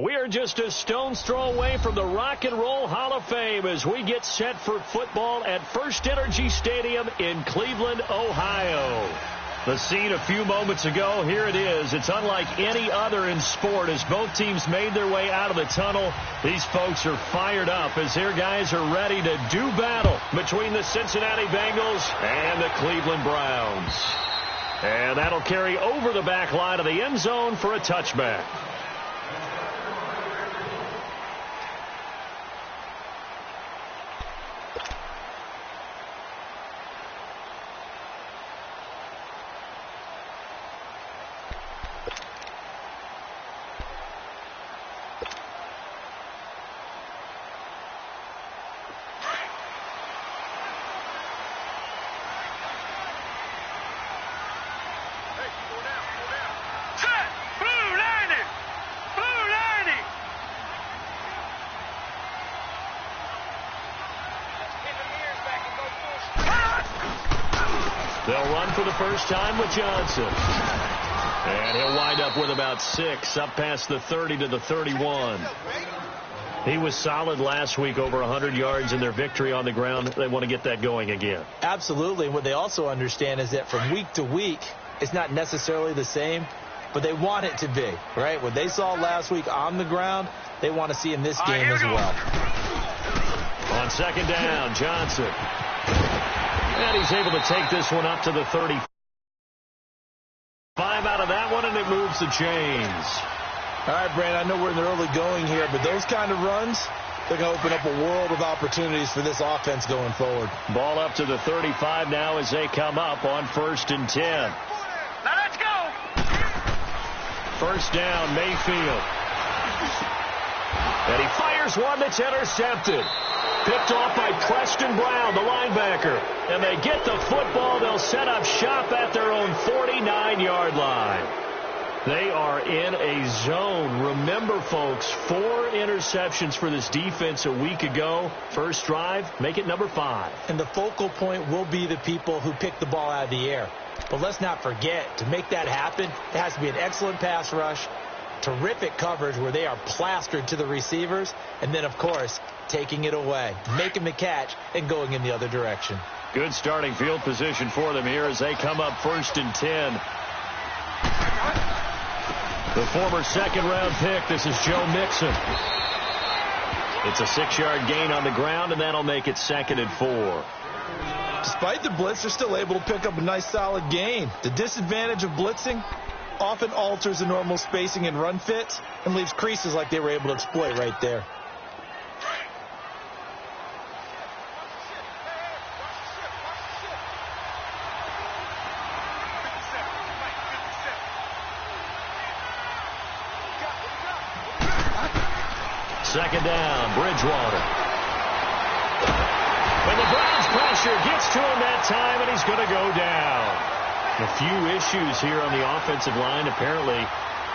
We are just a stone's throw away from the Rock and Roll Hall of Fame as we get set for football at First Energy Stadium in Cleveland, Ohio. The scene a few moments ago, here it is. It's unlike any other in sport as both teams made their way out of the tunnel. These folks are fired up as their guys are ready to do battle between the Cincinnati Bengals and the Cleveland Browns. And that'll carry over the back line of the end zone for a touchback. They'll run for the first time with Johnson. And he'll wind up with about 6, up past the 30 to the 31. He was solid last week, over 100 yards in their victory on the ground. They want to get that going again. Absolutely. What they also understand is that from week to week, it's not necessarily the same, but they want it to be, right? What they saw last week on the ground, they want to see in this game as well. On second down, Johnson. And he's able to take this one up to the 35 out of that one, and it moves the chains. All right, Brandon, I know we're in the early going here, but those kind of runs, they're going to open up a world of opportunities for this offense going forward. Ball up to the 35 now as they come up on 1st and 10. Now let's go. First down, Mayfield. And he fires one that's intercepted. Picked off by Preston Brown, the linebacker. And they get the football. They'll set up shop at their own 49-yard line. They are in a zone. Remember, folks, 4 interceptions for this defense a week ago. First drive, make it number 5. And the focal point will be the people who pick the ball out of the air. But let's not forget, to make that happen, it has to be an excellent pass rush, terrific coverage where they are plastered to the receivers, and then, of course, taking it away, making the catch, and going in the other direction. Good starting field position for them here as they come up 1st and 10. The former second-round pick, this is Joe Mixon. It's a 6-yard gain on the ground, and that'll make it 2nd and 4. Despite the blitz, they're still able to pick up a nice, solid gain. The disadvantage of blitzing often alters the normal spacing and run fits and leaves creases like they were able to exploit right there. Second down, Bridgewater. And the Browns pressure gets to him that time, and he's going to go down. A few issues here on the offensive line. Apparently,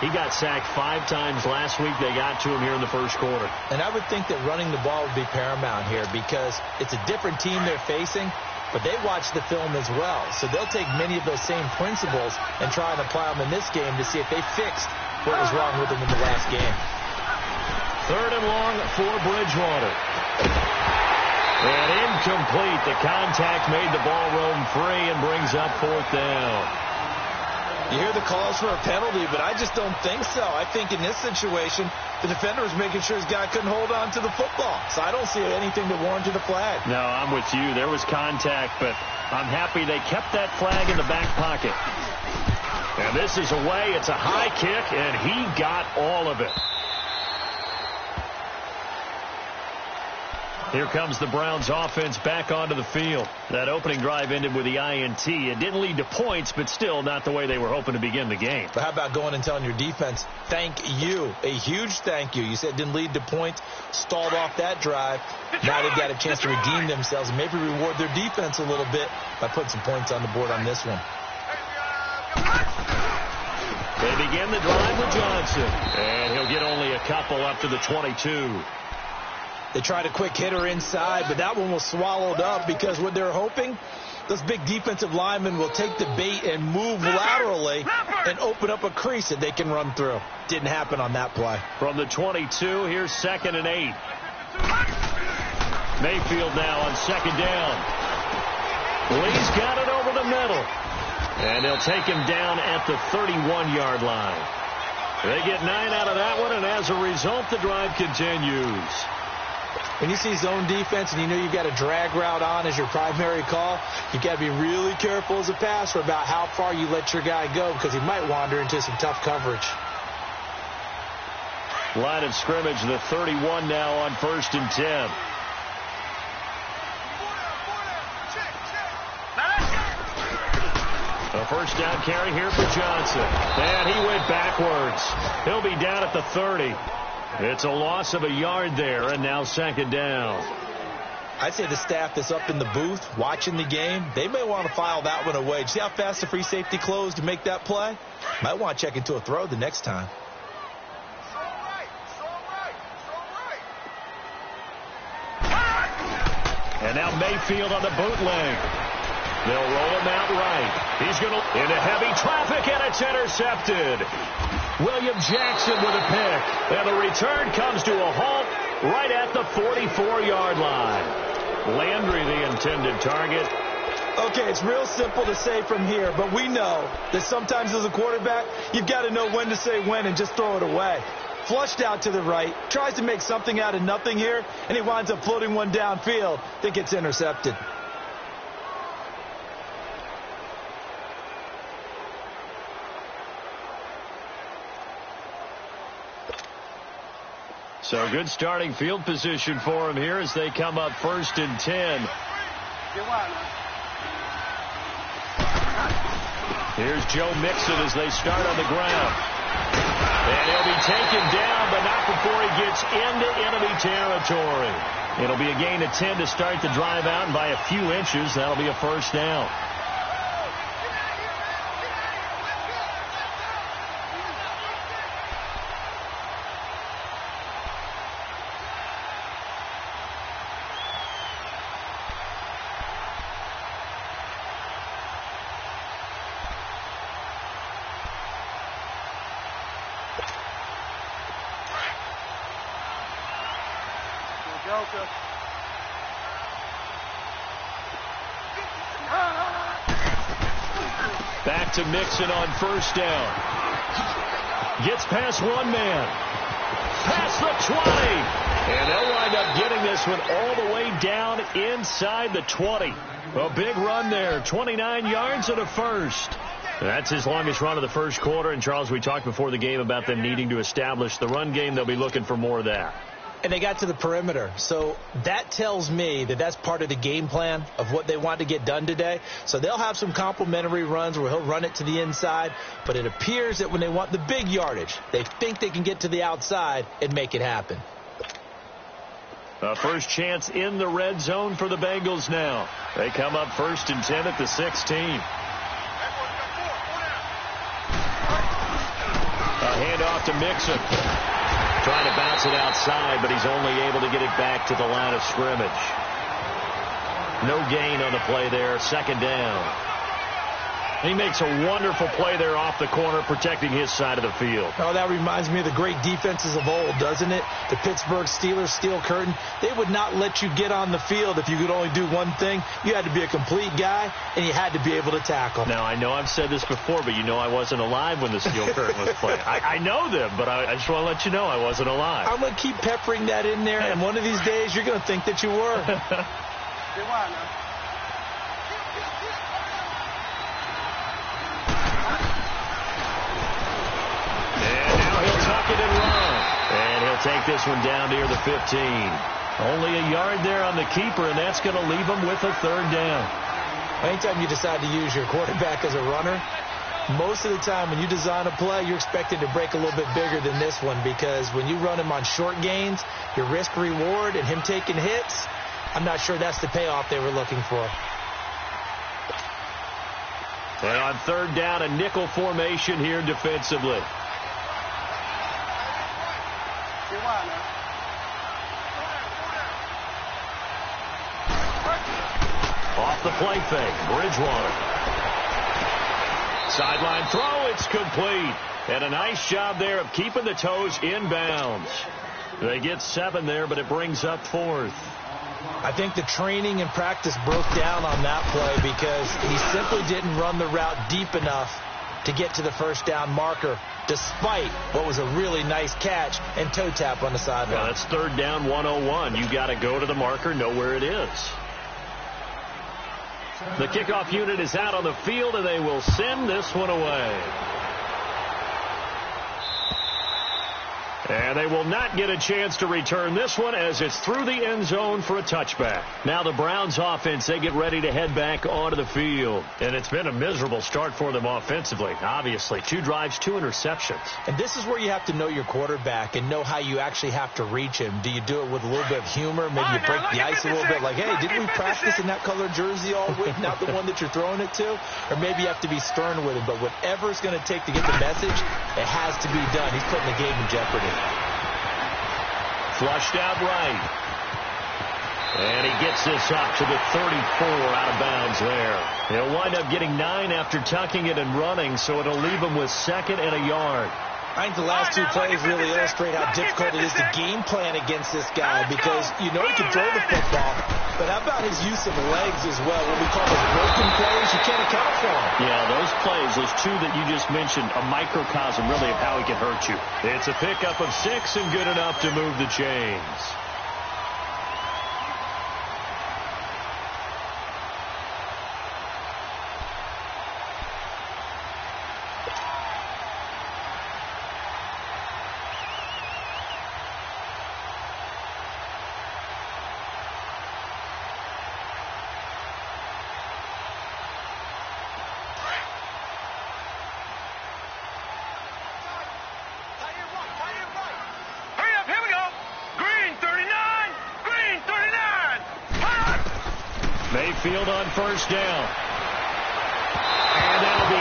he got sacked 5 times last week. They got to him here in the first quarter. And I would think that running the ball would be paramount here because it's a different team they're facing, but they watch the film as well. So they'll take many of those same principles and try and apply them in this game to see if they fixed what was wrong with them in the last game. 3rd and long for Bridgewater. And incomplete. The contact made the ball roam free and brings up 4th down. You hear the calls for a penalty, but I just don't think so. I think in this situation, the defender was making sure his guy couldn't hold on to the football. So I don't see anything that warranted a flag. No, I'm with you. There was contact, but I'm happy they kept that flag in the back pocket. And this is away. It's a high kick, and he got all of it. Here comes the Browns offense back onto the field. That opening drive ended with the INT. It didn't lead to points, but still not the way they were hoping to begin the game. But how about going and telling your defense, thank you, a huge thank you. You said it didn't lead to points, stalled off that drive. Now they've got a chance to redeem themselves and maybe reward their defense a little bit by putting some points on the board on this one. They begin the drive with Johnson, and he'll get only a couple up to the 22. They tried a quick hitter inside, but that one was swallowed up because what they're hoping Those big defensive linemen will take the bait and move laterally and open up a crease that they can run through. Didn't happen on that play. From the 22, here's 2nd and 8. Mayfield now on 2nd down. Lee's got it over the middle. And they'll take him down at the 31-yard line. They get 9 out of that one, and as a result, the drive continues. When you see zone defense and you know you've got a drag route on as your primary call, you've got to be really careful as a passer about how far you let your guy go because he might wander into some tough coverage. Line of scrimmage, the 31 now on 1st and 10. A first down carry here for Johnson. And he went backwards. He'll be down at the 30. It's a loss of a yard there, and now 2nd down. I'd say the staff that's up in the booth watching the game, they may want to file that one away. See how fast the free safety closed to make that play? Might want to check into a throw the next time. And now Mayfield on the bootleg. They'll roll him out right. He's going to into heavy traffic, and it's intercepted. William Jackson with a pick. And the return comes to a halt right at the 44-yard line. Landry, the intended target. Okay, it's real simple to say from here, but we know that sometimes as a quarterback, you've got to know when to say when and just throw it away. Flushed out to the right, tries to make something out of nothing here, and he winds up floating one downfield that gets intercepted. So good starting field position for him here as they come up 1st and 10. Here's Joe Mixon as they start on the ground. And he'll be taken down, but not before he gets into enemy territory. It'll be a gain of 10 to start the drive out, and by a few inches, that'll be a first down. Back to Mixon on 1st down. Gets past one man. Past the 20. And they'll wind up getting this one all the way down inside the 20. A big run there. 29 yards and a first. That's his longest run of the first quarter. And, Charles, we talked before the game about them needing to establish the run game. They'll be looking for more of that. And they got to the perimeter. So that tells me that that's part of the game plan of what they want to get done today. So they'll have some complementary runs where he'll run it to the inside. But it appears that when they want the big yardage, they think they can get to the outside and make it happen. A first chance in the red zone for the Bengals now. They come up 1st and 10 at the 16. A handoff to Mixon. Trying to bounce it outside, but he's only able to get it back to the line of scrimmage. No gain on the play there. 2nd down. He makes a wonderful play there off the corner, protecting his side of the field. Oh, that reminds me of the great defenses of old, doesn't it? The Pittsburgh Steelers, Steel Curtain. They would not let you get on the field if you could only do one thing. You had to be a complete guy, and you had to be able to tackle. Now, I know I've said this before, but you know I wasn't alive when the Steel Curtain was playing. I know them, but I just want to let you know I wasn't alive. I'm going to keep peppering that in there, and one of these days you're going to think that you were. And he'll take this one down near the 15. Only a yard there on the keeper, and that's going to leave him with a 3rd down. Anytime you decide to use your quarterback as a runner, most of the time when you design a play, you're expected to break a little bit bigger than this one, because when you run him on short gains, your risk-reward and him taking hits, I'm not sure that's the payoff they were looking for. And on 3rd down, a nickel formation here defensively. Off the play fake, Bridgewater. Sideline throw, it's complete. And a nice job there of keeping the toes inbounds. They get 7 there, but it brings up 4th. I think the training and practice broke down on that play because he simply didn't run the route deep enough to get to the first down marker, despite what was a really nice catch and toe tap on the sideline. Yeah, that's 3rd down 101. You got to go to the marker, know where it is. The kickoff unit is out on the field, and they will send this one away. And they will not get a chance to return this one as it's through the end zone for a touchback. Now the Browns offense, they get ready to head back onto the field. And it's been a miserable start for them offensively, obviously. 2 drives, 2 interceptions. And this is where you have to know your quarterback and know how you actually have to reach him. Do you do it with a little bit of humor? Maybe you break the ice a little bit like, hey, didn't we practice in that color jersey all week, not the one that you're throwing it to? Or maybe you have to be stern with him. But whatever it's going to take to get the message, it has to be done. He's putting the game in jeopardy. Flushed out right. And he gets this up to the 34 out of bounds there. He'll wind up getting 9 after tucking it and running, so it'll leave him with 2nd and a yard. I think the last 2 plays really illustrate how difficult it is to game plan against this guy because you know he can throw the football, but how about his use of legs as well? What we call the broken plays, you can't account for them. Yeah, those plays, those 2 that you just mentioned, a microcosm really of how he can hurt you. It's a pickup of 6 and good enough to move the chains. Mayfield on first down. And that'll be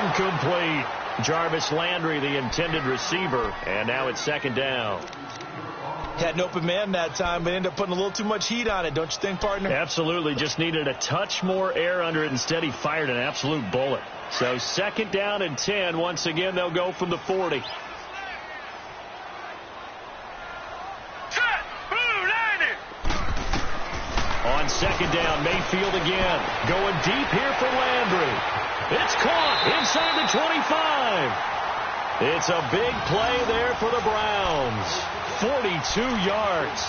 incomplete. Jarvis Landry, the intended receiver. And now it's 2nd down. Had an open man that time, but ended up putting a little too much heat on it, don't you think, partner? Absolutely. Just needed a touch more air under it. Instead, he fired an absolute bullet. So 2nd down and 10. Once again, they'll go from the 40. On 2nd down, Mayfield again. Going deep here for Landry. It's caught inside the 25. It's a big play there for the Browns. 42 yards.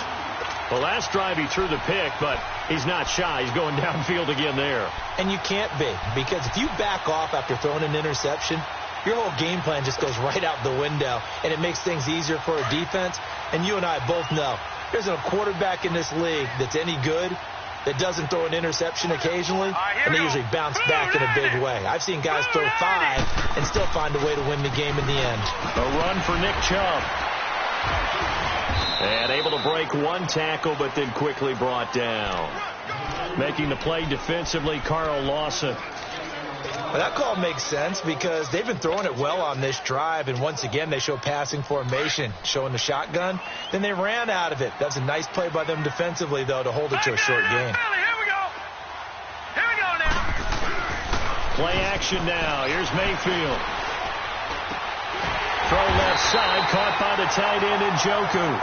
The last drive he threw the pick, but he's not shy. He's going downfield again there. And you can't be, because if you back off after throwing an interception, your whole game plan just goes right out the window, and it makes things easier for a defense. And you and I both know there's a quarterback in this league that's any good that doesn't throw an interception occasionally, and they usually bounce back in a big way. I've seen guys throw 5 and still find a way to win the game in the end. A run for Nick Chubb. And able to break 1 tackle, but then quickly brought down. Making the play defensively, Carl Lawson. Well, that call makes sense because they've been throwing it well on this drive, and once again they show passing formation, showing the shotgun. Then they ran out of it. That's a nice play by them defensively, though, to hold it to a short game. Here we go. Here we go now. Play action now. Here's Mayfield. Throw left side, caught by the tight end Njoku.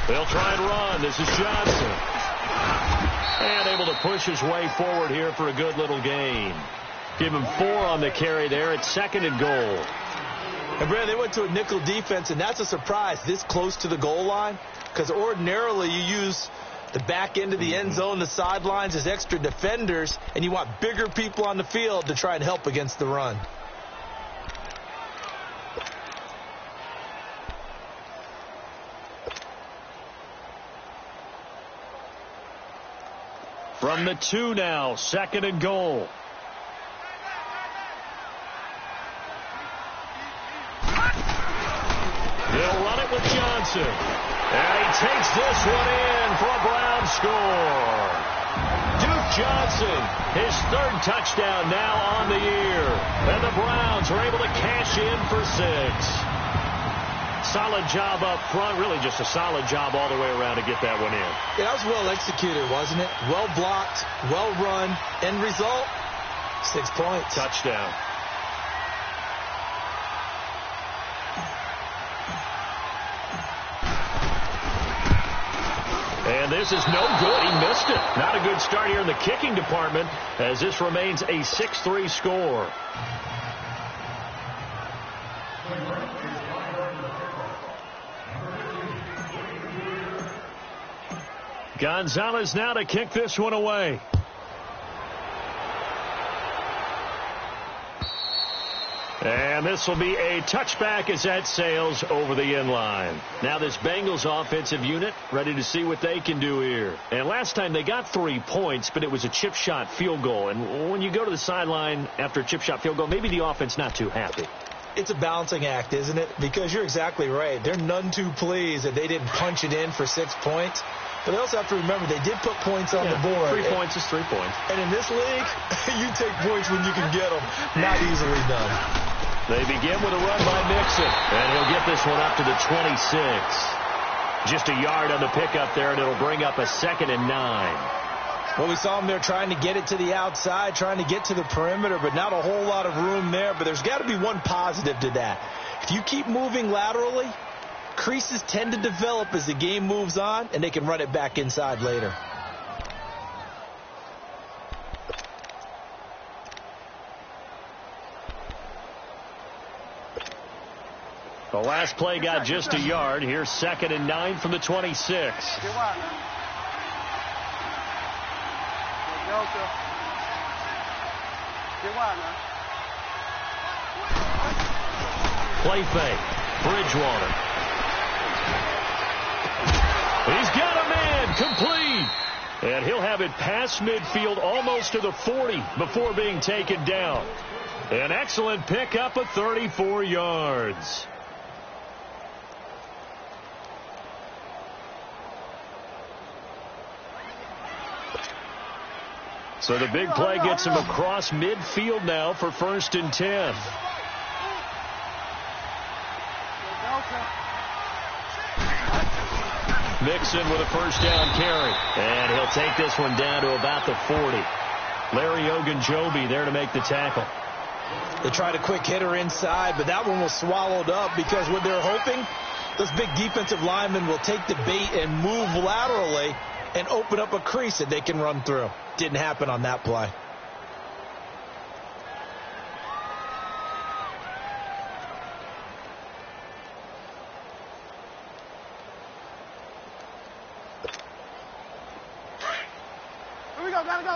They'll try and run. This is Johnson. And able to push his way forward here for a good little gain. Give him 4 on the carry there. It's 2nd and goal. And, Brad, they went to a nickel defense, and that's a surprise this close to the goal line, because ordinarily you use the back end of the end zone, the sidelines as extra defenders, and you want bigger people on the field to try and help against the run. From the 2 now, 2nd and goal. They'll run it with Johnson. Johnson. And he takes this one in for a Brown score. Duke Johnson, his third touchdown now on the year. And the Browns are able to cash in for 6. Solid job up front, really just a solid job all the way around to get that one in. Yeah, that was well executed, wasn't it? Well blocked, well run. End result, 6 points. Touchdown. And this is no good. He missed it. Not a good start here in the kicking department as this remains a 6-3 score. Gonzalez now to kick this one away. And this will be a touchback as that sails over the end line. Now this Bengals offensive unit ready to see what they can do here. And last time they got 3 points, but it was a chip shot field goal. And when you go to the sideline after a chip shot field goal, maybe the offense not too happy. It's a balancing act, isn't it? Because you're exactly right. They're none too pleased that they didn't punch it in for 6 points. But they also have to remember they did put points on the board. 3 points is 3 points. And in this league, you take points when you can get them. Not easily done. They begin with a run by Mixon. And he'll get this one up to the 26. Just a yard on the pickup there, and it'll bring up a 2nd and 9. Well, we saw him there trying to get it to the outside, trying to get to the perimeter, but not a whole lot of room there. But there's got to be one positive to that. If you keep moving laterally, creases tend to develop as the game moves on, and they can run it back inside later. The last play got just a yard. Here's 2nd and 9 from the 26. Play fake. Bridgewater. He's got a man. Complete. And he'll have it past midfield almost to the 40 before being taken down. An excellent pickup of 34 yards. So the big play gets him across midfield now for 1st and 10. Mixon with a first down carry. And he'll take this one down to about the 40. Larry Ogunjobi there to make the tackle. They tried a quick hitter inside, but that one was swallowed up because what they're hoping, those big defensive linemen will take the bait and move laterally and open up a crease that they can run through. Didn't happen on that play. Here we go, gotta go.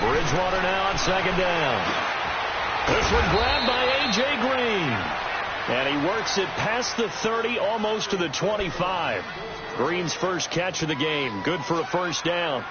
Bridgewater now on 2nd down. This one grabbed by A.J. Green. And he works it past the 30, almost to the 25. Green's first catch of the game. Good for a first down.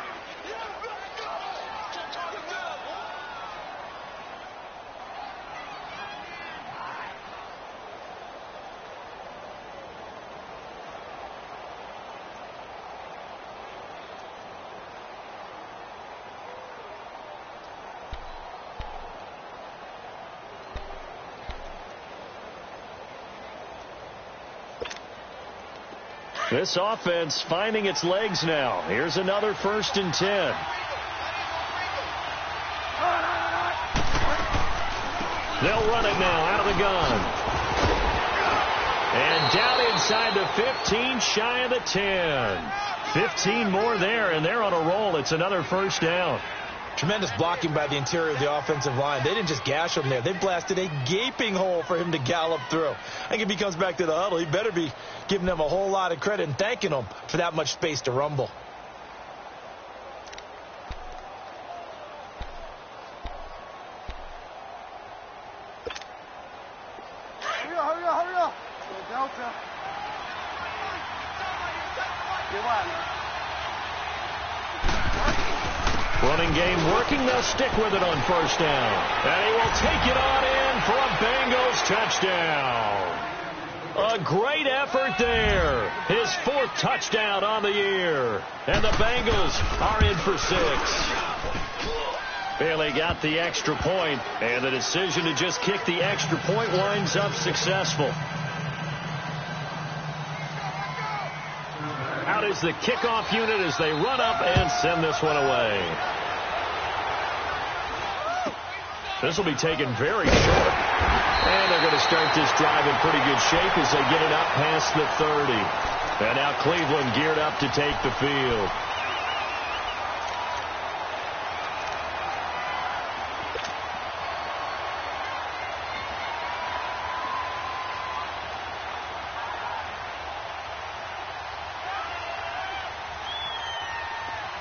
This offense finding its legs now. Here's another 1st and 10. They'll run it now out of the gun. And down inside the 15, shy of the 10. 15 more there, and they're on a roll. It's another first down. Tremendous blocking by the interior of the offensive line. They didn't just gash him there. They blasted a gaping hole for him to gallop through. I think if he comes back to the huddle, he better be giving them a whole lot of credit and thanking them for that much space to rumble. Hurry up. Delta. Running game working. They'll stick with it on first down. And he will take it on in for a Bengals touchdown. A great effort there. His 4th touchdown on the year. And the Bengals are in for 6. Bailey got the extra point, and the decision to just kick the extra point winds up successful. Out is the kickoff unit as they run up and send this one away. This will be taken very short. And they're going to start this drive in pretty good shape as they get it up past the 30. And now Cleveland geared up to take the field.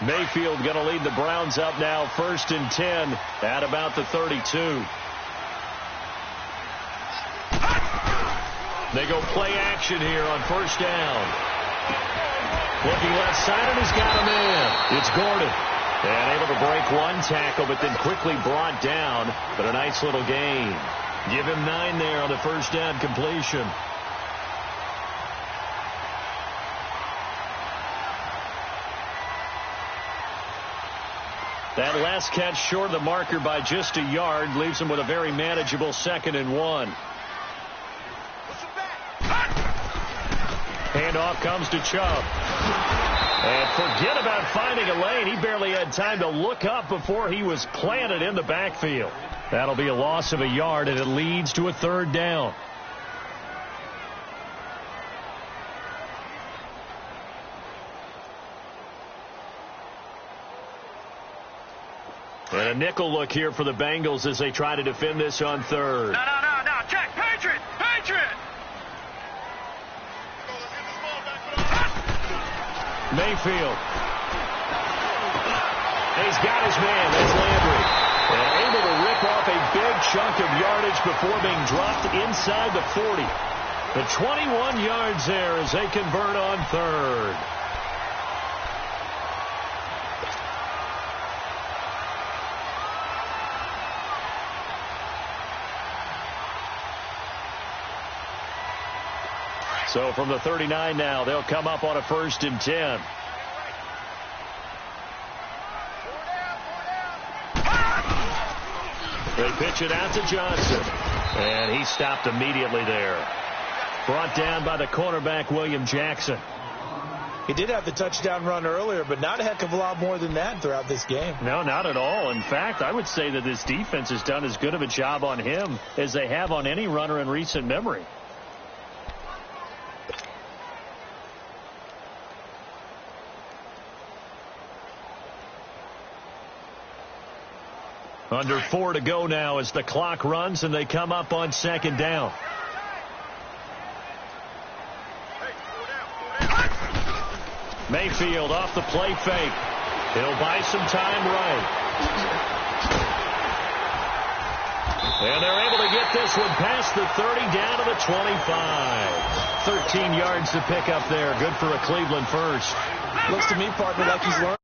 Mayfield going to lead the Browns up now 1st and 10 at about the 32. They go play action here on first down. Looking left side, and he's got a man. It's Gordon. And able to break one tackle, but then quickly brought down. But a nice little gain. Give him 9 there on the first down completion. That last catch short of the marker by just a yard leaves him with a very manageable 2nd and 1. Handoff comes to Chubb. And forget about finding a lane. He barely had time to look up before he was planted in the backfield. That'll be a loss of a yard, and it leads to a 3rd down. And a nickel look here for the Bengals as they try to defend this on 3rd. No. Check. Patriot. Mayfield. He's got his man. That's Landry. And able to rip off a big chunk of yardage before being dropped inside the 40. The 21 yards there as they convert on 3rd. So from the 39 now, they'll come up on a 1st and 10. They pitch it out to Johnson. And he stopped immediately there. Brought down by the cornerback, William Jackson. He did have the touchdown run earlier, but not a heck of a lot more than that throughout this game. No, not at all. In fact, I would say that this defense has done as good of a job on him as they have on any runner in recent memory. Under 4 to go now as the clock runs and they come up on 2nd down. Mayfield off the play fake. He'll buy some time right. And they're able to get this one past the 30 down to the 25. 13 yards to pick up there. Good for a Cleveland first. Looks to me, partner, like he's learned.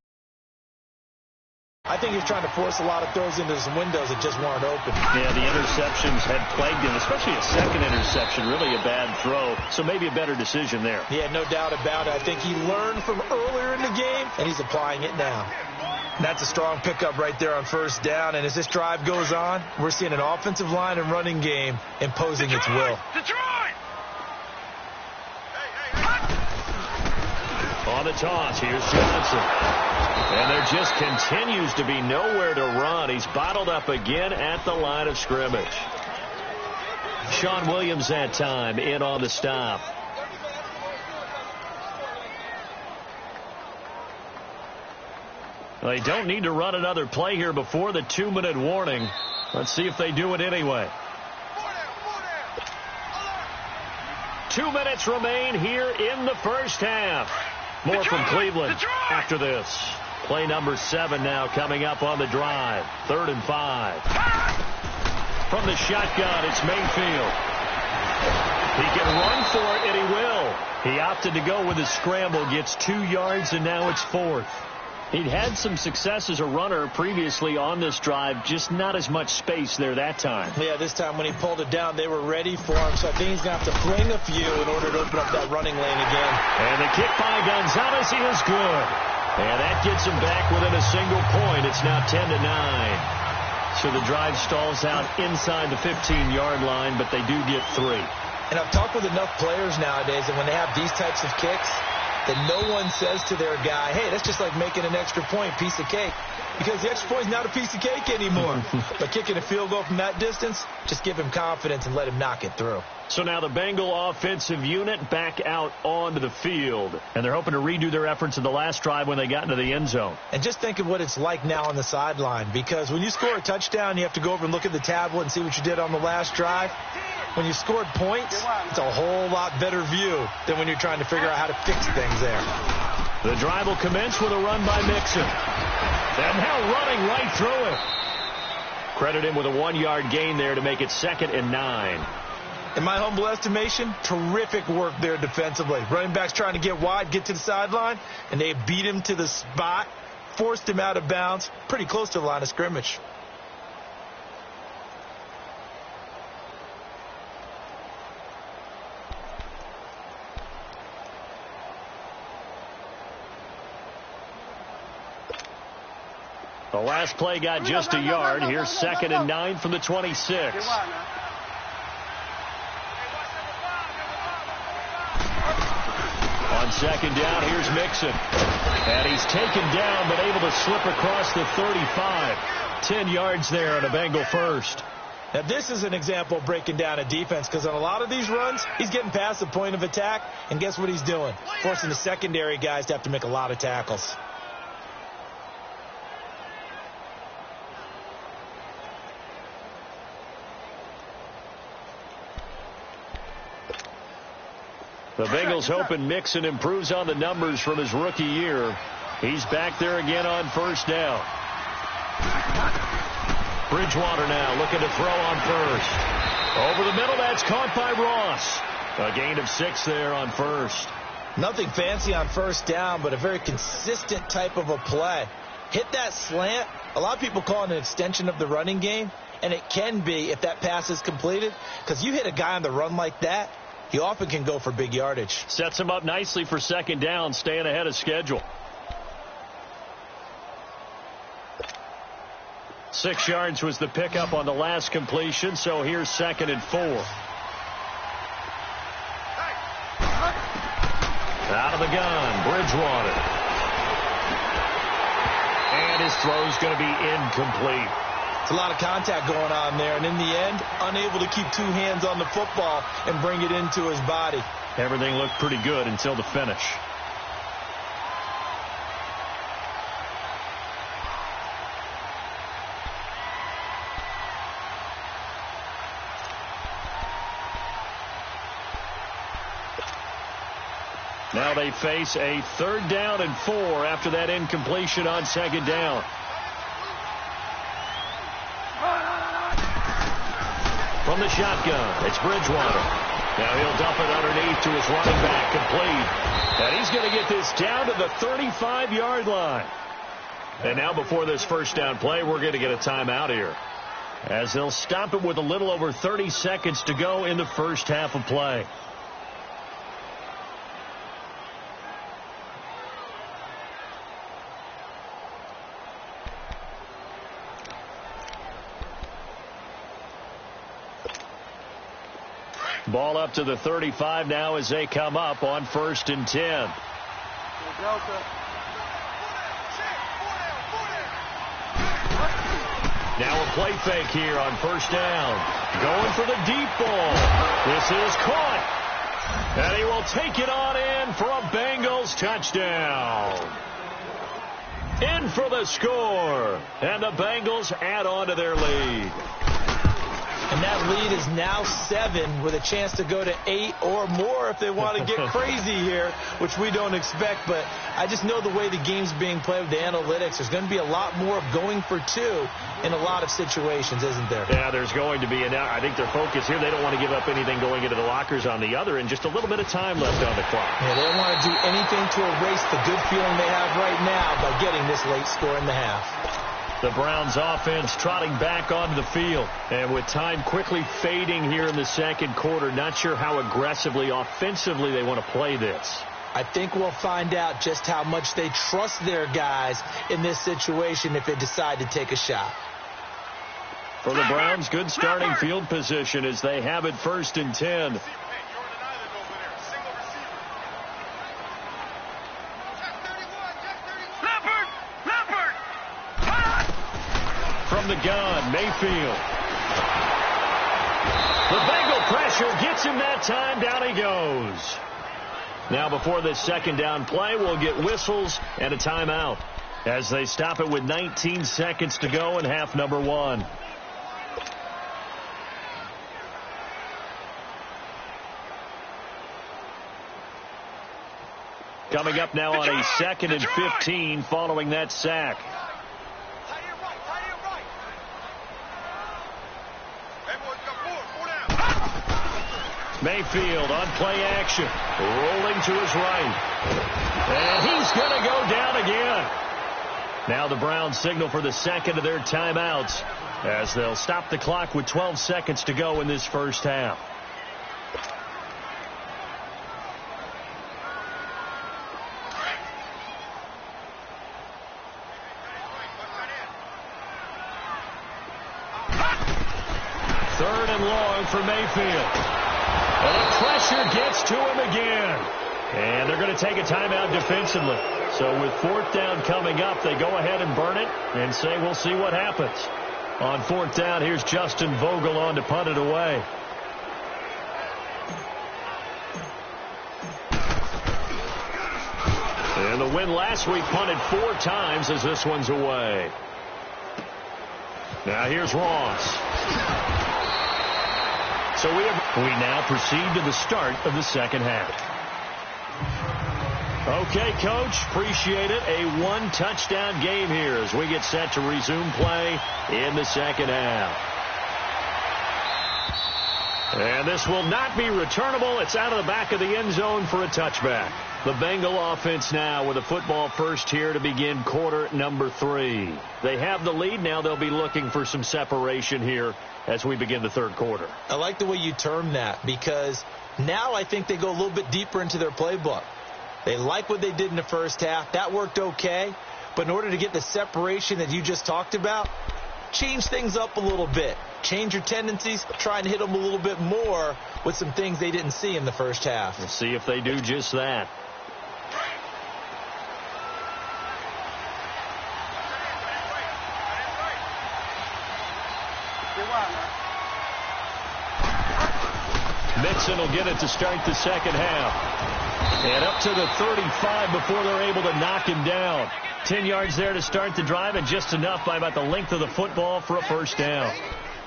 I think he's trying to force a lot of throws into some windows that just weren't open. Yeah, the interceptions had plagued him, especially a second interception, really a bad throw. So maybe a better decision there. Yeah, no doubt about it. I think he learned from earlier in the game, and he's applying it now. That's a strong pickup right there on first down. And as this drive goes on, we're seeing an offensive line and running game imposing its will. Detroit! On the toss, here's Johnson. And there just continues to be nowhere to run. He's bottled up again at the line of scrimmage. Sean Williams that time in on the stop. They don't need to run another play here before the 2-minute warning. Let's see if they do it anyway. 2 minutes remain here in the first half. More from Cleveland after this. Play number 7 now coming up on the drive. 3rd and 5. From the shotgun, it's Mayfield. He can run for it, and he will. He opted to go with a scramble, gets 2 yards, and now it's 4th. He'd had some success as a runner previously on this drive, just not as much space there that time. Yeah, this time when he pulled it down, they were ready for him, so I think he's going to have to fling a few in order to open up that running lane again. And the kick by Gonzalez is good. And that gets him back within a single point. It's now 10-9. So the drive stalls out inside the 15-yard line, but they do get 3. And I've talked with enough players nowadays, and when they have these types of kicks, that no one says to their guy, hey, that's just like making an extra point, piece of cake. Because the extra point is not a piece of cake anymore. But kicking a field goal from that distance, just give him confidence and let him knock it through. So now the Bengal offensive unit back out onto the field. And they're hoping to redo their efforts in the last drive when they got into the end zone. And just think of what it's like now on the sideline. Because when you score a touchdown, you have to go over and look at the tablet and see what you did on the last drive. When you scored points, it's a whole lot better view than when you're trying to figure out how to fix things there. The drive will commence with a run by Mixon. And now running right through it. Credit him with a 1-yard gain there to make it 2nd and 9. In my humble estimation, terrific work there defensively. Running backs trying to get wide, get to the sideline, and they beat him to the spot, forced him out of bounds, pretty close to the line of scrimmage. The last play got just a yard. Here's 2nd and 9 from the 26. On 2nd down, here's Mixon. And he's taken down, but able to slip across the 35. 10 yards there on a Bengal first. Now, this is an example of breaking down a defense, because on a lot of these runs, he's getting past the point of attack, and guess what he's doing? Forcing the secondary guys to have to make a lot of tackles. The Bengals hoping Mixon improves on the numbers from his rookie year. He's back there again on 1st down. Bridgewater now looking to throw on 1st. Over the middle, that's caught by Ross. A gain of 6 there on 1st. Nothing fancy on 1st down, but a very consistent type of a play. Hit that slant. A lot of people call it an extension of the running game, and it can be if that pass is completed, because you hit a guy on the run like that, he often can go for big yardage. Sets him up nicely for 2nd down, staying ahead of schedule. 6 yards was the pickup on the last completion, so here's 2nd and 4. Out of the gun, Bridgewater. And his throw's going to be incomplete. It's a lot of contact going on there, and in the end, unable to keep 2 hands on the football and bring it into his body. Everything looked pretty good until the finish. Now they face a 3rd down and 4 after that incompletion on 2nd down. From the shotgun, it's Bridgewater. Now he'll dump it underneath to his running back, complete. And he's going to get this down to the 35-yard line. And now before this 1st down play, we're going to get a timeout here, as they'll stop it with a little over 30 seconds to go in the first half of play. Ball up to the 35 now as they come up on 1st and 10. Now a play fake here on 1st down. Going for the deep ball. This is caught. And he will take it on in for a Bengals touchdown. In for the score. And the Bengals add on to their lead. And that lead is now 7 with a chance to go to 8 or more if they want to get crazy here, which we don't expect. But I just know the way the game's being played with the analytics, there's going to be a lot more of going for 2 in a lot of situations, isn't there? Yeah, there's going to be. And I think their focus here, they don't want to give up anything going into the lockers on the other, and just a little bit of time left on the clock. Yeah, they don't want to do anything to erase the good feeling they have right now by getting this late score in the half. The Browns offense trotting back onto the field. And with time quickly fading here in the second quarter, not sure how aggressively, offensively they want to play this. I think we'll find out just how much they trust their guys in this situation if they decide to take a shot. For the Browns, good starting field position as they have it 1st and 10. From the gun, Mayfield. The Bengal pressure gets him that time. Down he goes. Now before this second down play, we'll get whistles and a timeout as they stop it with 19 seconds to go in half number 1. Coming up now on a 2nd and 15 following that sack. Mayfield on play action, rolling to his right. And he's going to go down again. Now the Browns signal for the second of their timeouts as they'll stop the clock with 12 seconds to go in this first half. Third and long for Mayfield. And the pressure gets to him again. And they're going to take a timeout defensively. So with 4th down coming up, they go ahead and burn it and say we'll see what happens. On 4th down, here's Justin Vogel on to punt it away. And the win last week punted 4 times as this one's away. Now here's Ross. So we now proceed to the start of the second half. Okay, Coach, appreciate it. A 1-touchdown game here as we get set to resume play in the second half. And this will not be returnable. It's out of the back of the end zone for a touchback. The Bengal offense now with a football first here to begin quarter number 3. They have the lead. Now they'll be looking for some separation here as we begin the third quarter. I like the way you term that because now I think they go a little bit deeper into their playbook. They like what they did in the first half. That worked okay. But in order to get the separation that you just talked about, change things up a little bit. Change your tendencies. Try and hit them a little bit more with some things they didn't see in the first half. We'll see if they do just that. Mixon will get it to start the second half. And up to the 35 before they're able to knock him down. 10 yards there to start the drive, and just enough by about the length of the football for a first down.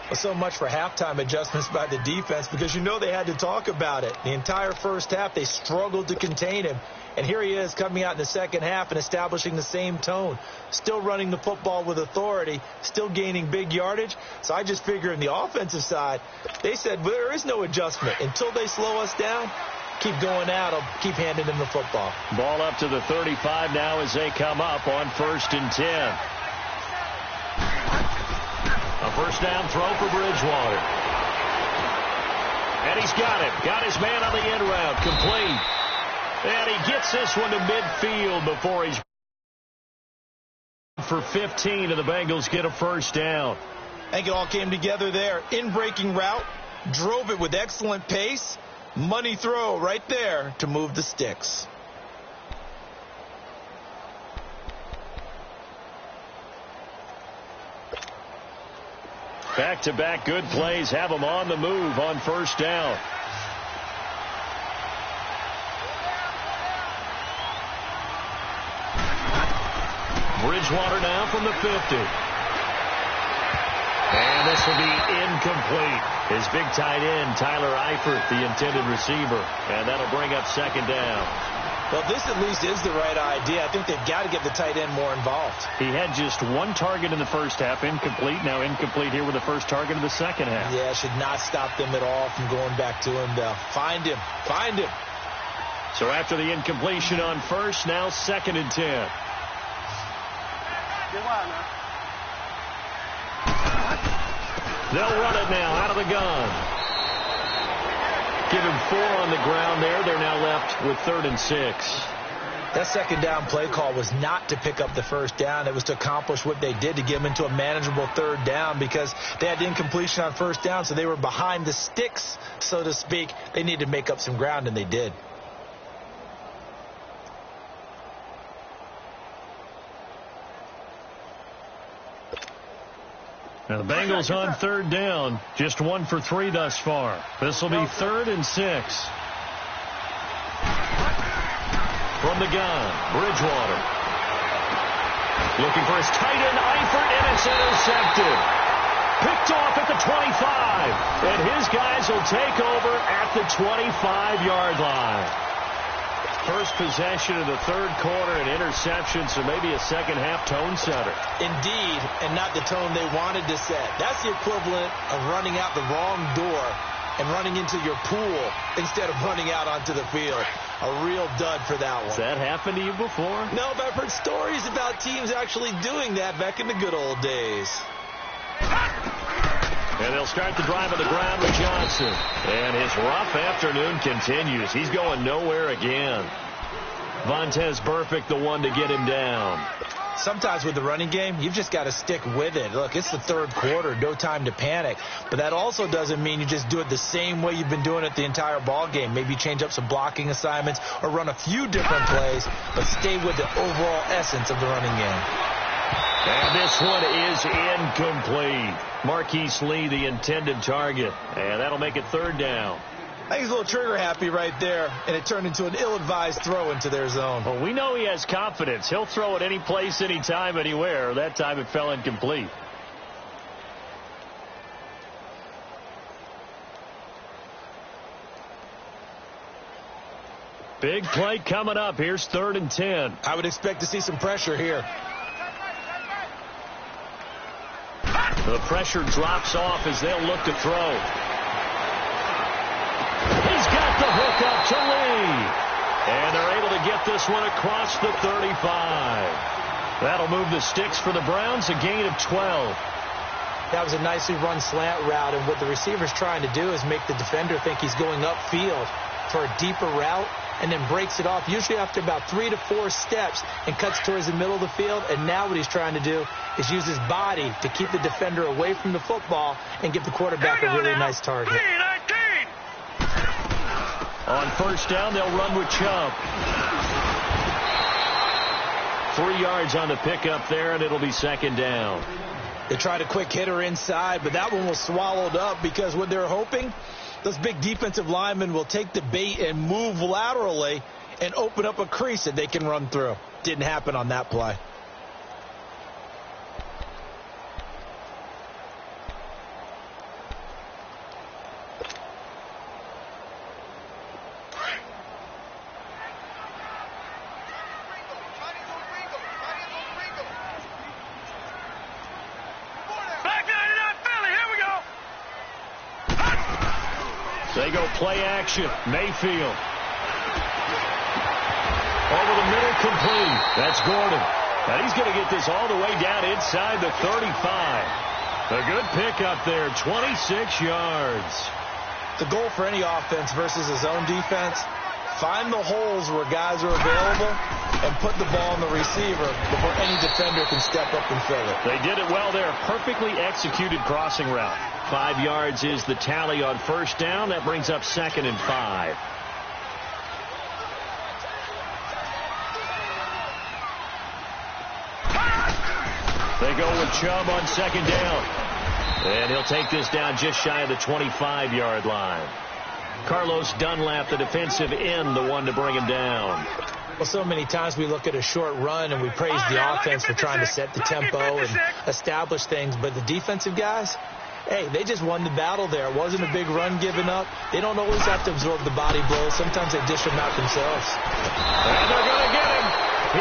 Well, so much for halftime adjustments by the defense because you know they had to talk about it. The entire first half, they struggled to contain him. And here he is coming out in the second half and establishing the same tone. Still running the football with authority, still gaining big yardage. So I just figure in the offensive side, they said well, there is no adjustment. Until they slow us down, keep going out. I'll keep handing them the football. Ball up to the 35 now as they come up on 1st and 10. A first down throw for Bridgewater. And he's got it. Got his man on the end route. Complete. And he gets this one to midfield before he's for 15, and the Bengals get a first down. I think it all came together there. In-breaking route. Drove it with excellent pace. Money throw right there to move the sticks. Back-to-back good plays have them on the move on first down. Bridgewater now from the 50. And this will be incomplete. His big tight end, Tyler Eifert, the intended receiver. And that'll bring up second down. Well, this at least is the right idea. I think they've got to get the tight end more involved. He had just one target in the first half, incomplete. Now incomplete here with the first target of the second half. Yeah, should not stop them at all from going back to him. Find him. Find him. So after the incompletion on first, now 2nd and 10. They'll run it now out of the gun. Give him 4 on the ground there. They're now left with 3rd and 6. That second down play call was not to pick up the first down. It was to accomplish what they did, to get them into a manageable 3rd down, because they had the incompletion on first down, so they were behind the sticks, so to speak. They needed to make up some ground, and they did. Now the Bengals on 3rd down. Just 1 for 3 thus far. This will be 3rd and 6. From the gun, Bridgewater. Looking for his tight end, Eifert, and it's intercepted. Picked off at the 25. And his guys will take over at the 25-yard line. First possession of the 3rd quarter, an interception, so maybe a second-half tone setter. Indeed, and not the tone they wanted to set. That's the equivalent of running out the wrong door and running into your pool instead of running out onto the field. A real dud for that one. Has that happened to you before? No, but I've heard stories about teams actually doing that back in the good old days. And they'll start the drive on the ground with Johnson. And his rough afternoon continues. He's going nowhere again. Vontaze Burfict, the one to get him down. Sometimes with the running game, you've just got to stick with it. Look, it's the 3rd quarter, no time to panic. But that also doesn't mean you just do it the same way you've been doing it the entire ball game. Maybe change up some blocking assignments or run a few different plays, but stay with the overall essence of the running game. And this one is incomplete. Marquise Lee, the intended target. And that'll make it 3rd down. I think he's a little trigger happy right there, and it turned into an ill-advised throw into their zone. Well, we know he has confidence. He'll throw it any place, anytime, anywhere. That time it fell incomplete. Big play coming up. Here's 3rd and 10. I would expect to see some pressure here. The pressure drops off as they'll look to throw. He's got the hook up to Lee. And they're able to get this one across the 35. That'll move the sticks for the Browns, a gain of 12. That was a nicely run slant route, and what the receiver's trying to do is make the defender think he's going upfield for a deeper route, and then breaks it off, usually after about 3 to 4 steps, and cuts towards the middle of the field. And now what he's trying to do is use his body to keep the defender away from the football and give the quarterback a really nice target. On first down, they'll run with Chubb. 3 yards on the pickup there, and it'll be 2nd down. They tried a quick hitter inside, but that one was swallowed up, because what they're hoping, those big defensive linemen will take the bait and move laterally and open up a crease that they can run through. Didn't happen on that play. They go play action. Mayfield. Over the middle, complete. That's Gordon. And he's going to get this all the way down inside the 35. A good pickup there, 26 yards. The goal for any offense versus his own defense, find the holes where guys are available and put the ball on the receiver before any defender can step up and fill it. They did it well there. Perfectly executed crossing route. 5 yards is the tally on first down. That brings up 2nd and 5. They go with Chubb on 2nd down. And he'll take this down just shy of the 25-yard line. Carlos Dunlap, the defensive end, the one to bring him down. Well, so many times we look at a short run and we praise the offense for trying to set the tempo and establish things. But the defensive guys, hey, they just won the battle there. It wasn't a big run given up. They don't always have to absorb the body blows. Sometimes they dish them out themselves. And they're going to get him.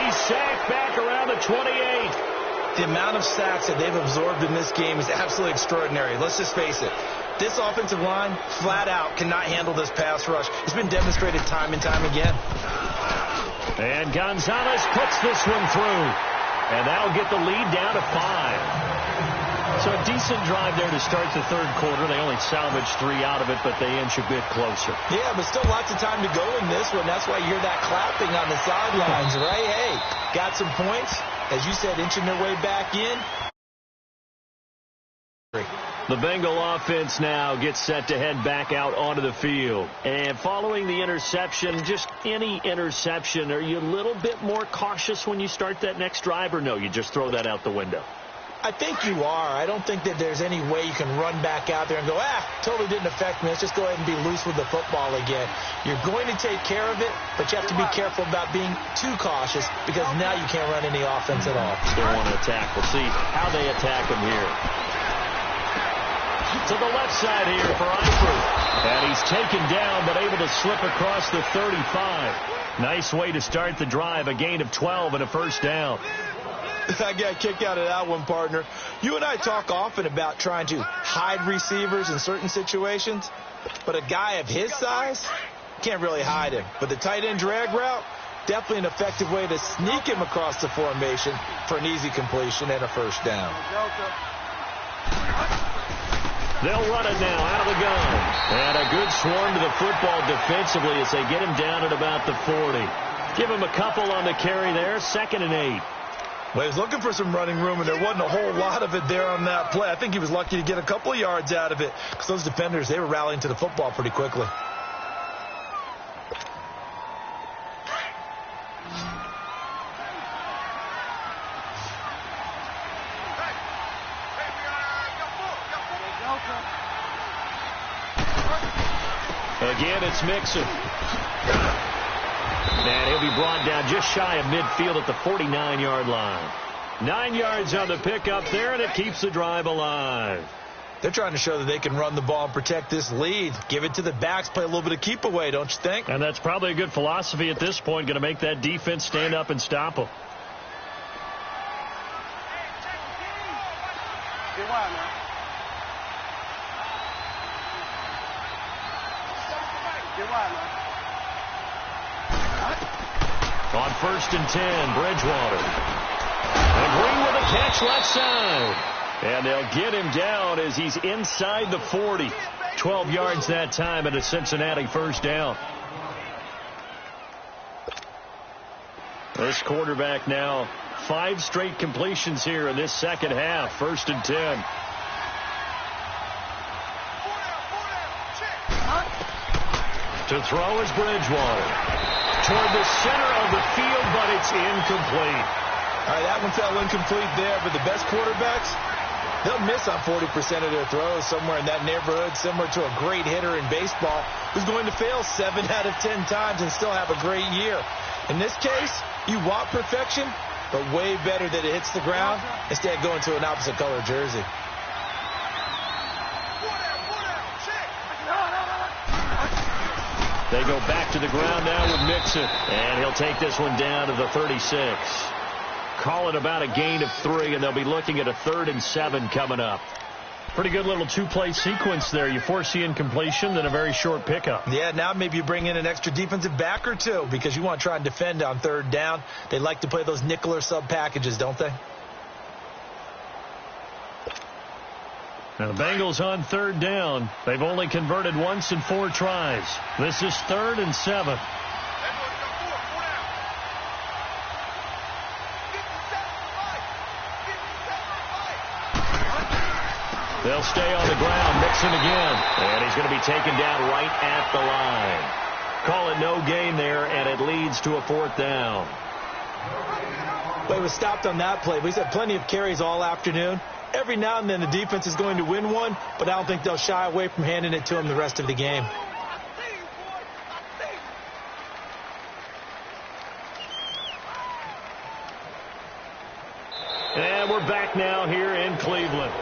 He's sacked back around the 28. The amount of sacks that they've absorbed in this game is absolutely extraordinary. Let's just face it. This offensive line, flat out, cannot handle this pass rush. It's been demonstrated time and time again. And Gonzalez puts this one through. And that'll get the lead down to 5. So a decent drive there to start the third quarter. They only salvaged 3 out of it, but they inch a bit closer. Yeah, but still lots of time to go in this one. That's why you hear that clapping on the sidelines, right? Hey, got some points. As you said, inching their way back in. The Bengal offense now gets set to head back out onto the field. And following the interception, just any interception, are you a little bit more cautious when you start that next drive, or no, you just throw that out the window? I think you are. I don't think that there's any way you can run back out there and go, totally didn't affect me. Let's just go ahead and be loose with the football again. You're going to take care of it, but you have to be careful about being too cautious because now you can't run any offense at all. Still want to attack. We'll see how they attack him here. To the left side here for Eifert. And he's taken down, but able to slip across the 35. Nice way to start the drive. A gain of 12 and a first down. I got a kick out of that one, partner. You and I talk often about trying to hide receivers in certain situations, but a guy of his size can't really hide him. But the tight end drag route, definitely an effective way to sneak him across the formation for an easy completion and a first down. They'll run it now out of the gun. And a good swarm to the football defensively as they get him down at about the 40. Give him a couple on the carry there, 2nd and 8. Well, he was looking for some running room, and there wasn't a whole lot of it there on that play. I think he was lucky to get a couple of yards out of it because those defenders, they were rallying to the football pretty quickly. Again, it's Mixon. And he'll be brought down just shy of midfield at the 49-yard line. 9 yards on the pickup there, and it keeps the drive alive. They're trying to show that they can run the ball and protect this lead. Give it to the backs, play a little bit of keep away, don't you think? And that's probably a good philosophy at this point, going to make that defense stand up and stop them. On 1st and 10, Bridgewater. And Green with a catch left side. And they'll get him down as he's inside the 40. 12 yards that time and a Cincinnati first down. This quarterback now 5 straight completions here in this second half. 1st and 10. To throw is Bridgewater. Toward the center of the field, but it's incomplete. All right, that one fell incomplete there, but the best quarterbacks, they'll miss on 40% of their throws, somewhere in that neighborhood, similar to a great hitter in baseball who's going to fail 7 out of 10 times and still have a great year. In this case, you want perfection, but way better that it hits the ground instead of going to an opposite color jersey. They go back to the ground now with Mixon. And he'll take this one down to the 36. Call it about a gain of 3, and they'll be looking at a 3rd and 7 coming up. Pretty good little 2-play sequence there. You force the incompletion, then a very short pickup. Yeah, now maybe you bring in an extra defensive back or 2 because you want to try and defend on 3rd down. They like to play those nickel or sub packages, don't they? Now the Bengals on 3rd down. They've only converted once in 4 tries. This is 3rd and 7. They'll stay on the ground. Mixon again. And he's going to be taken down right at the line. Call it no gain there, and it leads to a 4th down. Well, he was stopped on that play, but he's had plenty of carries all afternoon. Every now and then the defense is going to win one, but I don't think they'll shy away from handing it to him the rest of the game. we're back now here in Cleveland.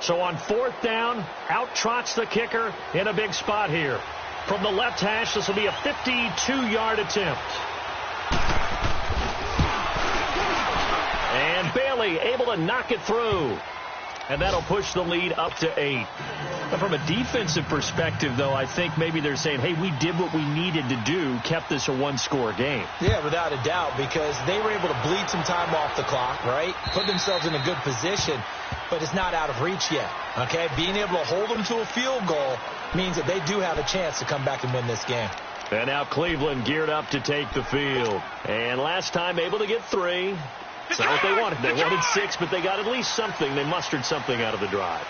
So on 4th down, out trots the kicker in a big spot here. From the left hash, this will be a 52-yard attempt. And Bailey able to knock it through. And that'll push the lead up to 8. But from a defensive perspective, though, I think maybe they're saying, hey, we did what we needed to do, kept this a one-score game. Yeah, without a doubt, because they were able to bleed some time off the clock, right? Put themselves in a good position, but it's not out of reach yet, okay? Being able to hold them to a field goal means that they do have a chance to come back and win this game. And now Cleveland geared up to take the field. And last time able to get 3. It's not what they wanted. They wanted 6, but they got at least something. They mustered something out of the drive.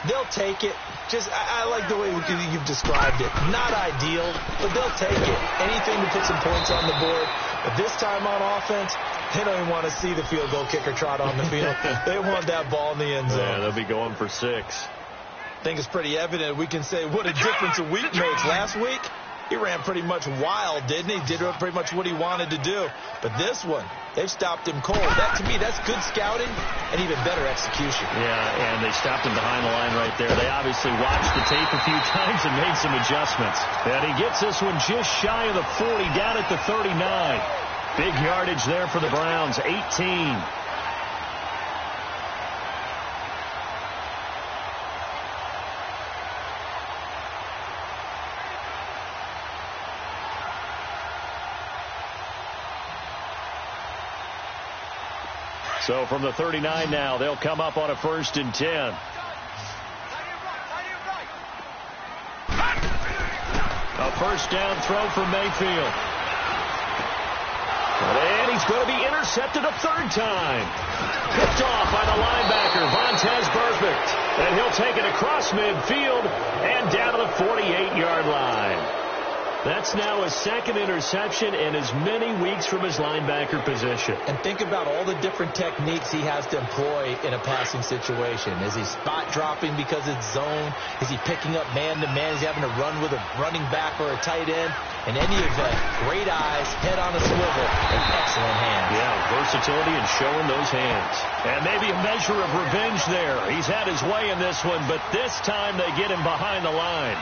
They'll take it. I like the way you've described it. Not ideal, but they'll take it. Anything to put some points on the board. But this time on offense, they don't even want to see the field goal kicker trot on the field. They want that ball in the end zone. Yeah, they'll be going for 6. I think it's pretty evident. We can say what a difference a week makes. Last week, he ran pretty much wild, didn't he? Did pretty much what he wanted to do. But this one, they've stopped him cold. That, to me, that's good scouting and even better execution. Yeah, and they stopped him behind the line right there. They obviously watched the tape a few times and made some adjustments. And he gets this one just shy of the 40, down at the 39. Big yardage there for the Browns, 18. So from the 39 now, they'll come up on a 1st and 10. A 1st down throw for Mayfield. And he's going to be intercepted a 3rd time. Picked off by the linebacker, Vontaze Burfict. And he'll take it across midfield and down to the 48-yard line. That's now his 2nd interception in as many weeks from his linebacker position. And think about all the different techniques he has to employ in a passing situation. Is he spot dropping because it's zone? Is he picking up man-to-man? Is he having to run with a running back or a tight end? In any event, great eyes, head on a swivel, and excellent hands. Yeah, versatility and showing those hands. And maybe a measure of revenge there. He's had his way in this one, but this time they get him behind the line.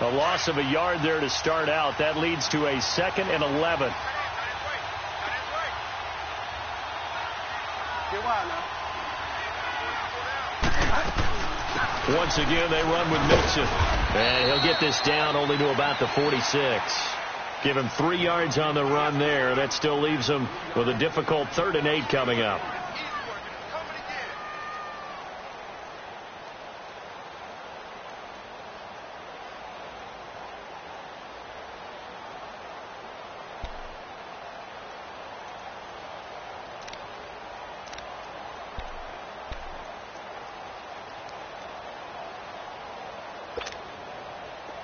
A loss of a yard there to start out. That leads to a 2nd and 11. Once again, they run with Mixon. And he'll get this down only to about the 46. Give him 3 yards on the run there. That still leaves him with a difficult 3rd and 8 coming up.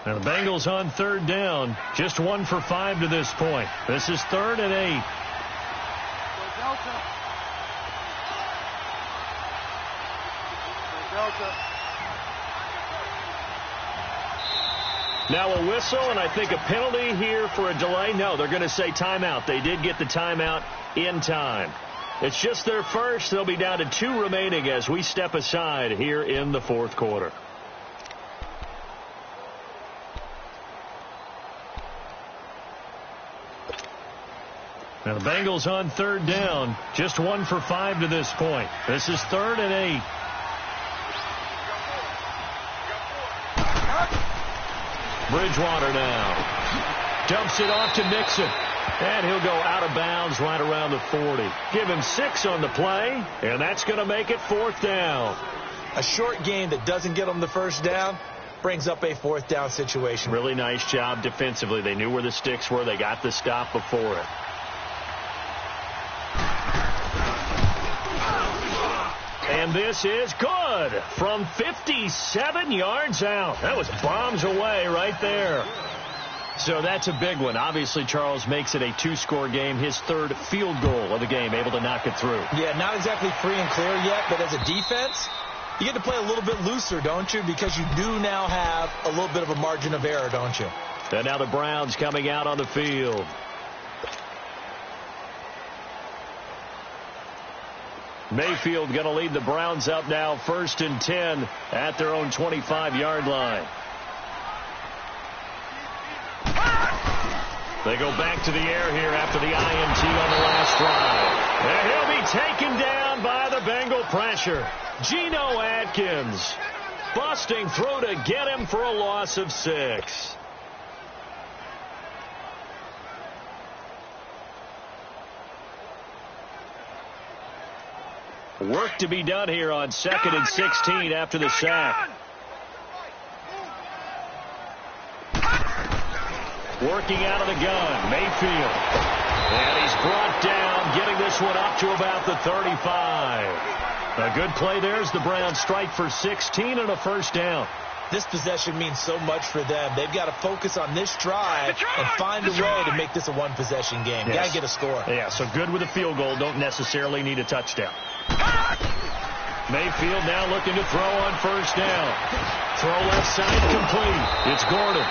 And the Bengals on 3rd down. Just 1 for 5 to this point. This is 3rd and 8. Now a whistle, and I think a penalty here for a delay. No, they're going to say timeout. They did get the timeout in time. It's just their first. They'll be down to 2 remaining as we step aside here in the 4th quarter. Now the Bengals on 3rd down. Just 1 for 5 to this point. This is 3rd and 8. Bridgewater now. Dumps it off to Mixon. And he'll go out of bounds right around the 40. Give him 6 on the play. And that's going to make it 4th down. A short gain that doesn't get them the 1st down brings up a 4th down situation. Really nice job defensively. They knew where the sticks were. They got the stop before it. And And this is good from 57 yards out. That was bombs away right there. So that's a big one. Obviously, Charles makes it a two-score game. His third field goal of the game, able to knock it through. Yeah, not exactly free and clear yet, but as a defense, you get to play a little bit looser, don't you? Because you do now have a little bit of a margin of error, don't you? And now the Browns coming out on the field. Mayfield going to lead the Browns up now, 1st and 10 at their own 25-yard line. They go back to the air here after the INT on the last drive. And he'll be taken down by the Bengal pressure. Geno Atkins busting through to get him for a loss of 6. Work to be done here on 2nd and 16 after the sack. Working out of the gun, Mayfield. And he's brought down, getting this one up to about the 35. A good play there as the Browns strike for 16 and a first down. This possession means so much for them. They've got to focus on this drive and find a way to make this a one-possession game. Yes. Got to get a score. Yeah, so good with a field goal. Don't necessarily need a touchdown. Mayfield now looking to throw on first down. Throw left side complete. It's Gordon.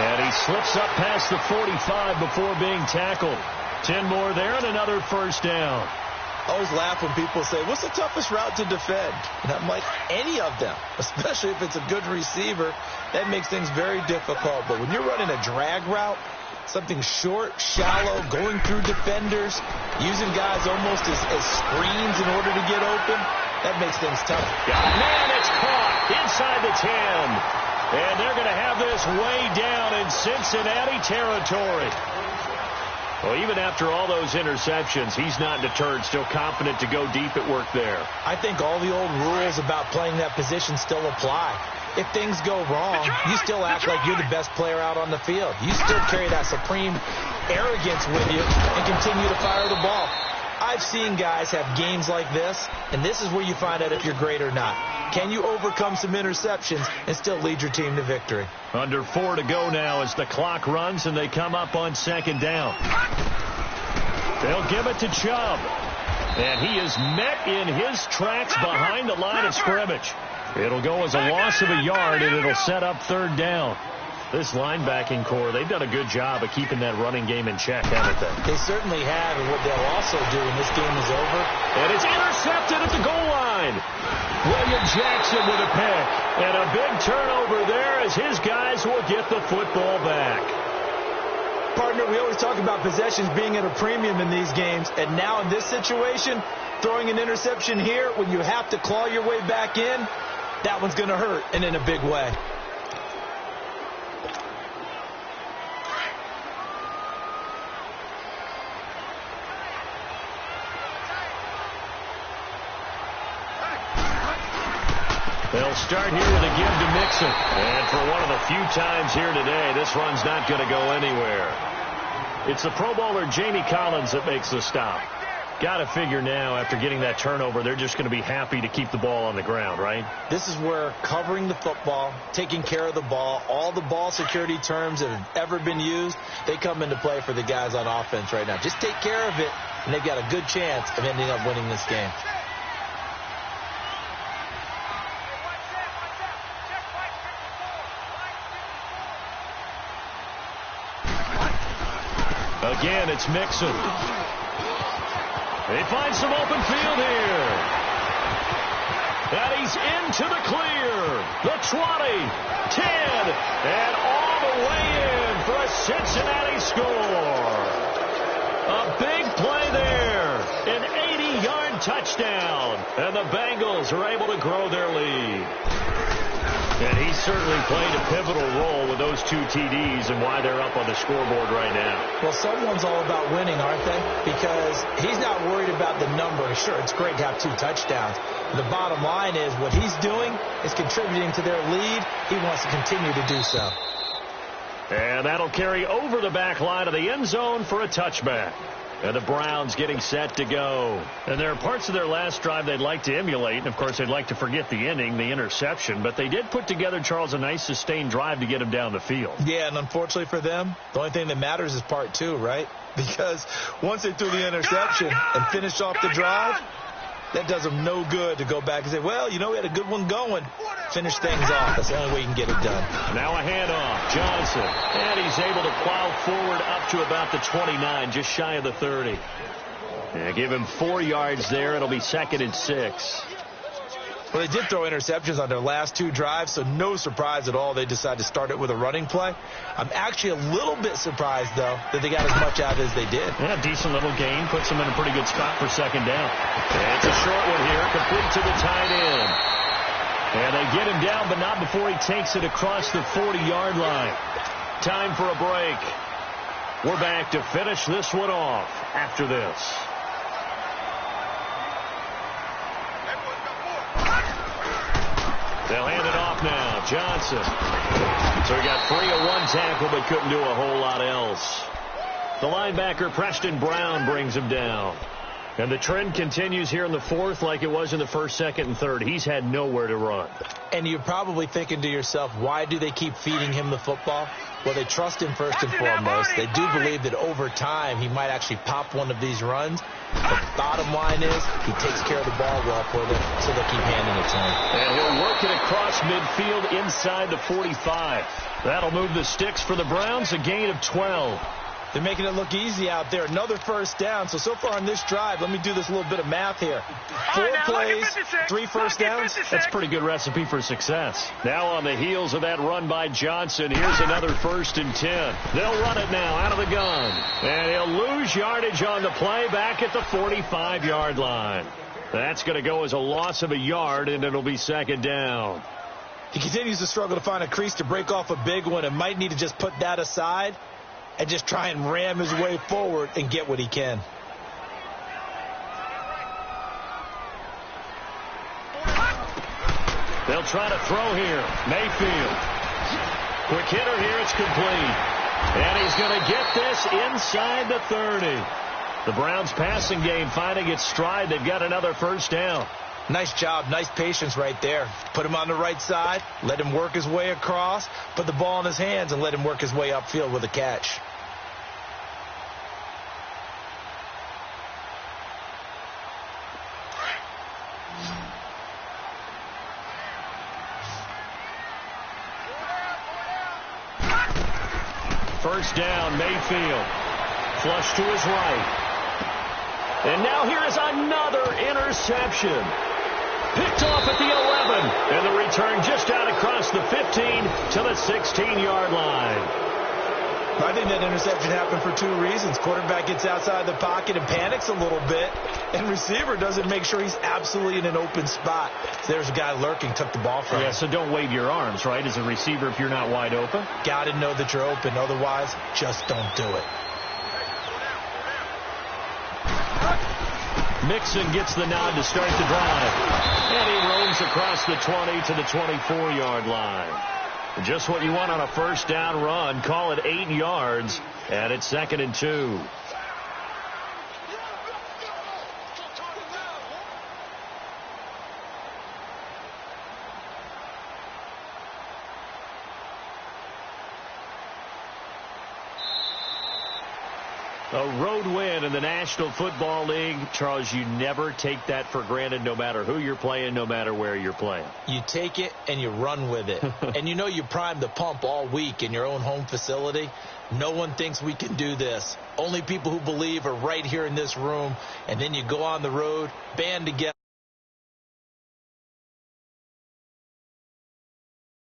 And he slips up past the 45 before being tackled. 10 more there and another first down. I always laugh when people say, what's the toughest route to defend? And I'm like, any of them, especially if it's a good receiver. That makes things very difficult. But when you're running a drag route, something short, shallow, going through defenders, using guys almost as screens in order to get open, that makes things tough. Man, it's caught inside the 10. And they're going to have this way down in Cincinnati territory. Well, even after all those interceptions, he's not deterred, still confident to go deep at work there. I think all the old rules about playing that position still apply. If things go wrong, you still act like you're the best player out on the field. You still carry that supreme arrogance with you and continue to fire the ball. I've seen guys have games like this, and this is where you find out if you're great or not. Can you overcome some interceptions and still lead your team to victory? Under 4 to go now as the clock runs and they come up on 2nd down. They'll give it to Chubb. And he is met in his tracks behind the line of scrimmage. It'll go as a loss of a yard, and it'll set up 3rd down. This linebacking core, they've done a good job of keeping that running game in check, haven't they? They certainly have, and what they'll also do when this game is over. And it's intercepted at the goal line. William Jackson with a pick. And a big turnover there as his guys will get the football back. Partner, we always talk about possessions being at a premium in these games, and now in this situation, throwing an interception here when you have to claw your way back in, that one's going to hurt, and in a big way. They'll start here with a give to Mixon. And for one of the few times here today, this run's not going to go anywhere. It's the Pro Bowler Jamie Collins that makes the stop. Got to figure now, after getting that turnover, they're just going to be happy to keep the ball on the ground, right? This is where covering the football, taking care of the ball, all the ball security terms that have ever been used, they come into play for the guys on offense right now. Just take care of it, and they've got a good chance of ending up winning this game. Again, it's Mixon. They find some open field here. And he's into the clear. The 20, 10, and all the way in for a Cincinnati score. A big play there. An 80-yard touchdown. And the Bengals are able to grow their lead. And he certainly played a pivotal role with those 2 TDs and why they're up on the scoreboard right now. Well, someone's all about winning, aren't they? Because he's not worried about the number. Sure, it's great to have 2 touchdowns. The bottom line is what he's doing is contributing to their lead. He wants to continue to do so. And that'll carry over the back line of the end zone for a touchback. And the Browns getting set to go. And there are parts of their last drive they'd like to emulate. And, of course, they'd like to forget the inning, the interception. But they did put together, Charles, a nice sustained drive to get him down the field. Yeah, and unfortunately for them, the only thing that matters is part two, right? Because once they threw the interception and finished off the drive, that does them no good to go back and say, well, you know, we had a good one going. Finish things off. That's the only way you can get it done. Now a handoff. Johnson. And he's able to plow forward up to about the 29, just shy of the 30. Yeah, give him 4 yards there. It'll be 2nd and 6. Well, they did throw interceptions on their last 2 drives, so no surprise at all they decided to start it with a running play. I'm actually a little bit surprised, though, that they got as much out as they did. Yeah, decent little gain. Puts them in a pretty good spot for 2nd down. And it's a short one here, complete to the tight end. And they get him down, but not before he takes it across the 40-yard line. Time for a break. We're back to finish this one off after this. They'll hand it off now. Johnson. So he got free of 1 tackle, but couldn't do a whole lot else. The linebacker, Preston Brown, brings him down. And the trend continues here in the 4th like it was in the 1st, 2nd, and 3rd. He's had nowhere to run. And you're probably thinking to yourself, why do they keep feeding him the football? Well, they trust him first and foremost. They do believe that over time he might actually pop one of these runs. The bottom line is he takes care of the ball well for them, so they'll keep handing it to him. And he'll work it across midfield inside the 45. That'll move the sticks for the Browns, a gain of 12. They're making it look easy out there. Another 1st down. So far on this drive, let me do this little bit of math here. 4 plays, 3 first downs. That's a pretty good recipe for success. Now on the heels of that run by Johnson, here's another 1st and 10. They'll run it now out of the gun. And he'll lose yardage on the play back at the 45-yard line. That's going to go as a loss of a yard, and it'll be 2nd down. He continues to struggle to find a crease to break off a big one and might need to just put that aside and just try and ram his way forward and get what he can. They'll try to throw here. Mayfield. Quick hitter here. It's complete. And he's going to get this inside the 30. The Browns passing game finding its stride. They've got another 1st down. Nice job. Nice patience right there. Put him on the right side. Let him work his way across. Put the ball in his hands and let him work his way upfield with a catch. First down, Mayfield. Flush to his right. And now here is another interception. Picked off at the 11. And the return just out across the 15 to the 16-yard line. I think that interception happened for 2 reasons. Quarterback gets outside the pocket and panics a little bit. And receiver doesn't make sure he's absolutely in an open spot. So there's a guy lurking, took the ball from him. Yeah, so don't wave your arms, right, as a receiver if you're not wide open. Got to know that you're open. Otherwise, just don't do it. Mixon gets the nod to start the drive. And he roams across the 20 to the 24-yard line. Just what you want on a 1st down run. Call it 8 yards. And it's 2nd and 2. A road win in the National Football League. Charles, you never take that for granted no matter who you're playing, no matter where you're playing. You take it and you run with it. And you know you primed the pump all week in your own home facility. No one thinks we can do this. Only people who believe are right here in this room. And then you go on the road, band together.